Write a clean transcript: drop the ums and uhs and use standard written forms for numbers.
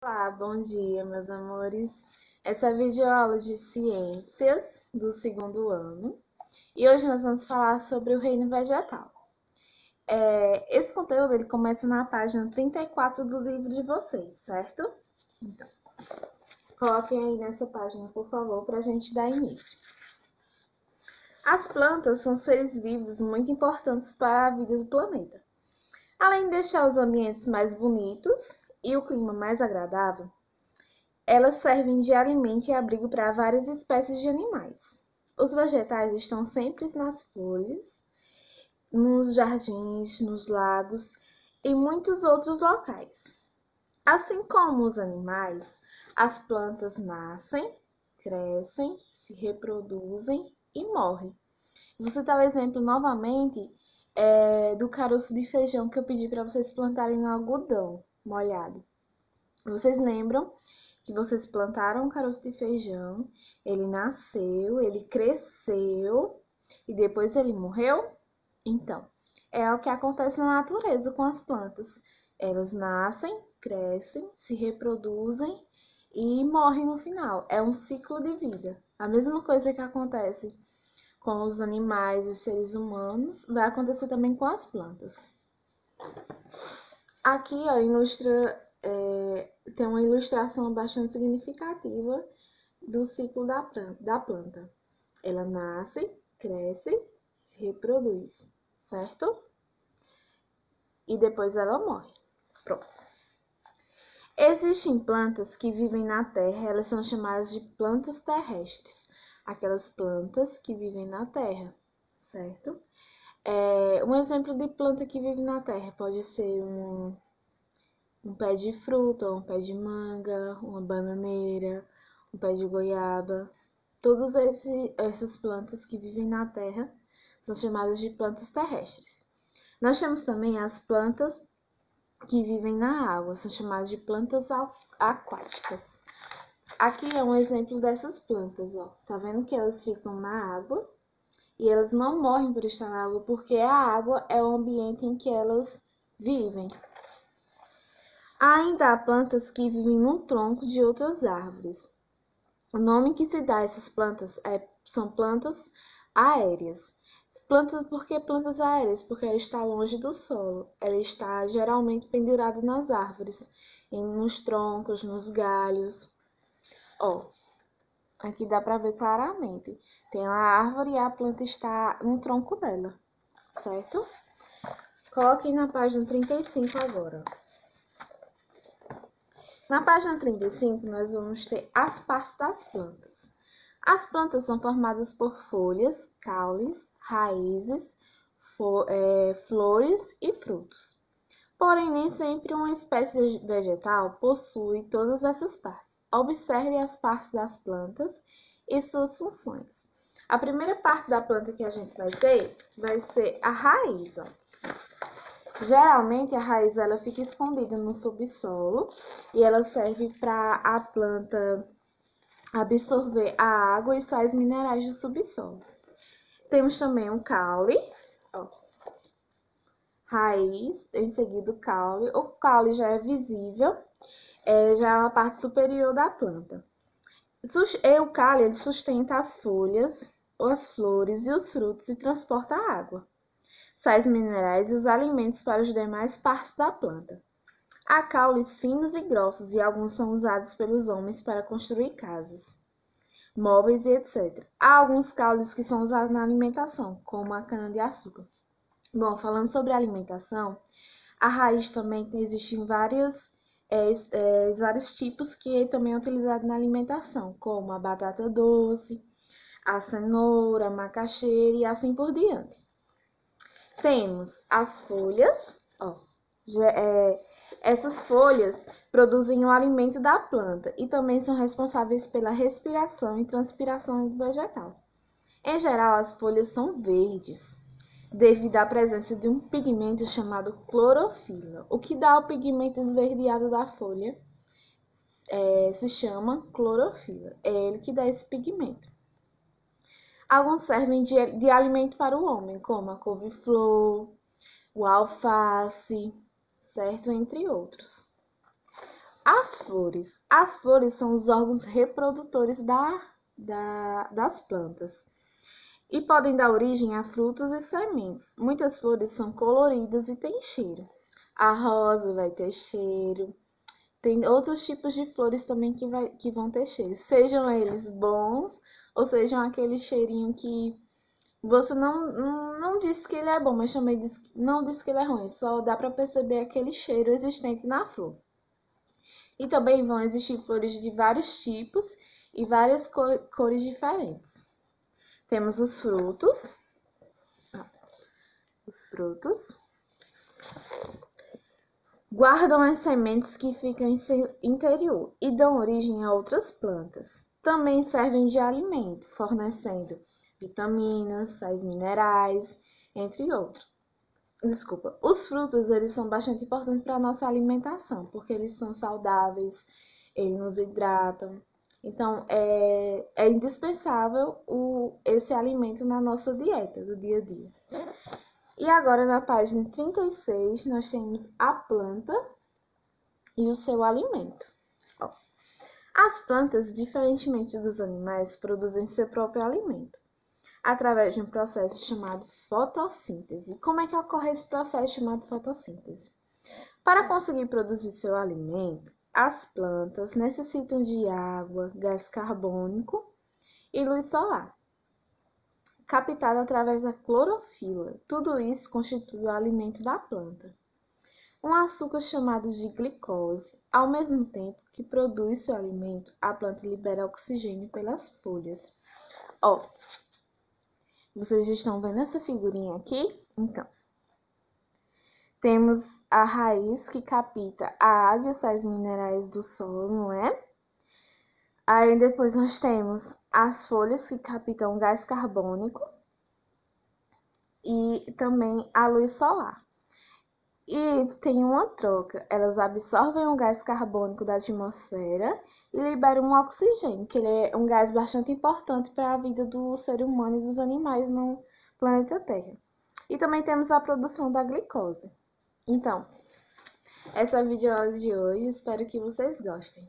Olá, bom dia, meus amores. Essa é a videoaula de ciências do segundo ano e hoje nós vamos falar sobre o reino vegetal. Esse conteúdo ele começa na página 34 do livro de vocês, certo? Então, coloquem aí nessa página, por favor, para a gente dar início. As plantas são seres vivos muito importantes para a vida do planeta. Além de deixar os ambientes mais bonitos e o clima mais agradável, elas servem de alimento e abrigo para várias espécies de animais. Os vegetais estão sempre nas folhas, nos jardins, nos lagos e muitos outros locais. Assim como os animais, as plantas nascem, crescem, se reproduzem e morrem. Vou citar o exemplo novamente do caroço de feijão que eu pedi para vocês plantarem no algodão molhado. Vocês lembram que vocês plantaram um caroço de feijão, ele nasceu, ele cresceu e depois ele morreu? Então, é o que acontece na natureza com as plantas. Elas nascem, crescem, se reproduzem e morrem no final. É um ciclo de vida. A mesma coisa que acontece com os animais, os seres humanos, vai acontecer também com as plantas. Aqui, ó, tem uma ilustração bastante significativa do ciclo da planta. Ela nasce, cresce, se reproduz, certo? E depois ela morre. Pronto. Existem plantas que vivem na terra, elas são chamadas de plantas terrestres. Aquelas plantas que vivem na terra, certo? Um exemplo de planta que vive na terra pode ser um pé de fruta, um pé de manga, uma bananeira, um pé de goiaba. Todas essas plantas que vivem na terra são chamadas de plantas terrestres. Nós temos também as plantas que vivem na água, são chamadas de plantas aquáticas. Aqui é um exemplo dessas plantas, ó. Tá vendo que elas ficam na água e elas não morrem por estar na água, porque a água é o ambiente em que elas vivem. Ainda há plantas que vivem no tronco de outras árvores. O nome que se dá a essas plantas são plantas aéreas. Por que plantas aéreas? Porque ela está longe do solo. Ela está geralmente pendurada nas árvores, nos troncos, nos galhos. Ó, aqui dá para ver claramente. Tem a árvore e a planta está no tronco dela, certo? Coloquem na página 35 agora. Na página 35, nós vamos ter as partes das plantas. As plantas são formadas por folhas, caules, raízes, flores e frutos. Porém, nem sempre uma espécie vegetal possui todas essas partes. Observe as partes das plantas e suas funções. A primeira parte da planta que a gente vai ter vai ser a raiz. Geralmente, a raiz ela fica escondida no subsolo e ela serve para a planta absorver a água e sais minerais do subsolo. Temos também o caule, ó. Raiz, em seguida o caule. O caule já é visível, já é uma parte superior da planta. O caule ele sustenta as folhas, as flores e os frutos e transporta a água, sais minerais e os alimentos para as demais partes da planta. Há caules finos e grossos e alguns são usados pelos homens para construir casas, móveis e etc. Há alguns caules que são usados na alimentação, como a cana-de-açúcar. Bom, falando sobre alimentação, a raiz também existem vários tipos que também é utilizado na alimentação, como a batata doce, a cenoura, a macaxeira e assim por diante. Temos as folhas, ó. Essas folhas produzem o alimento da planta e também são responsáveis pela respiração e transpiração do vegetal. Em geral, as folhas são verdes, devido à presença de um pigmento chamado clorofila. O que dá o pigmento esverdeado da folha se chama clorofila. É ele que dá esse pigmento. Alguns servem de alimento para o homem, como a couve-flor, o alface, certo? Entre outros. As flores. As flores são os órgãos reprodutores das plantas e podem dar origem a frutos e sementes. Muitas flores são coloridas e têm cheiro. A rosa vai ter cheiro. Tem outros tipos de flores também que vão ter cheiro. Sejam eles bons ou sejam aquele cheirinho que você não disse que ele é bom, mas também não disse que ele é ruim. Só dá para perceber aquele cheiro existente na flor. E também vão existir flores de vários tipos e várias cores diferentes. Temos os frutos. Os frutos guardam as sementes que ficam em seu interior e dão origem a outras plantas. Também servem de alimento, fornecendo vitaminas, sais minerais, entre outros. Os frutos, eles são bastante importantes para a nossa alimentação, porque eles são saudáveis, eles nos hidratam. Então, é indispensável esse alimento na nossa dieta do dia a dia. E agora, na página 36, nós temos a planta e o seu alimento. As plantas, diferentemente dos animais, produzem seu próprio alimento através de um processo chamado fotossíntese. Como é que ocorre esse processo chamado fotossíntese? Para conseguir produzir seu alimento, as plantas necessitam de água, gás carbônico e luz solar, captada através da clorofila. Tudo isso constitui o alimento da planta. Um açúcar chamado de glicose. Ao mesmo tempo que produz seu alimento, a planta libera oxigênio pelas folhas. Vocês estão vendo essa figurinha aqui? Então, temos a raiz que capta a água e os sais minerais do solo, não é? Aí depois nós temos as folhas que captam gás carbônico e também a luz solar. E tem uma troca, elas absorvem o gás carbônico da atmosfera e liberam um oxigênio, que ele é um gás bastante importante para a vida do ser humano e dos animais no planeta Terra. E também temos a produção da glicose. Então, essa é a videoaula de hoje, espero que vocês gostem.